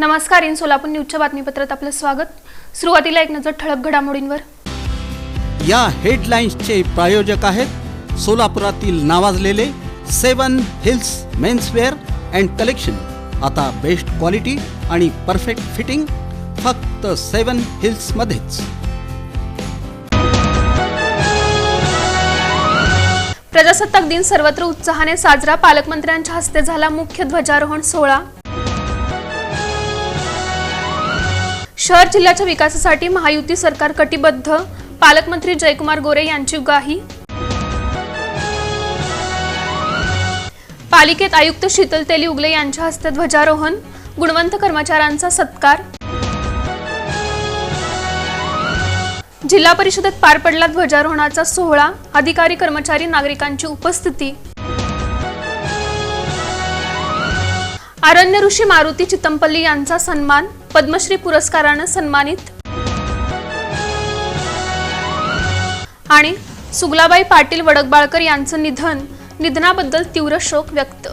नमस्कार, इन सोलापूर न्यूजच्या बातमीपत्रात आपलं स्वागत। सुरुवातीला एक नजर ठळक घडामोडींवर। या हेडलाईन्सचे प्रायोजक आहेत सोलापुरातील नावाजलेले 7 हिल्स मेन्सवेअर अँड कलेक्शन। आता बेस्ट क्वालिटी आणि परफेक्ट फिटिंग फक्त 7 हिल्स मध्येच। प्रजासत्ताक दिन सर्वत्र उत्साहाने साजरा। पालकमंत्र्यांच्या हस्ते झाला मुख्य ध्वजारोहण सोहळा। शहर जिल्ह्याच्या विकासासाठी महायुती सरकार कटिबद्ध। पालकमंत्री जयकुमार गोरे यांची ग्वाही। पालिकेत आयुक्त शीतल तेली उगले यांच्या हस्ते ध्वजारोहण। गुणवंत कर्मचाऱ्यांचा सत्कार। जिल्हा परिषदेत पार पडला ध्वजारोहणाचा सोहळा। अधिकारी कर्मचारी नागरिकांची उपस्थिती। आरण्य ऋषी मारुती चितमपल्ली यांचा सन्मान। पद्मश्री पुरस्काराने सन्मानित। आणि सुगलाबाई पाटील वडकबाळकर यांचं निधन। निधनाबद्दल तीव्र शोक व्यक्त।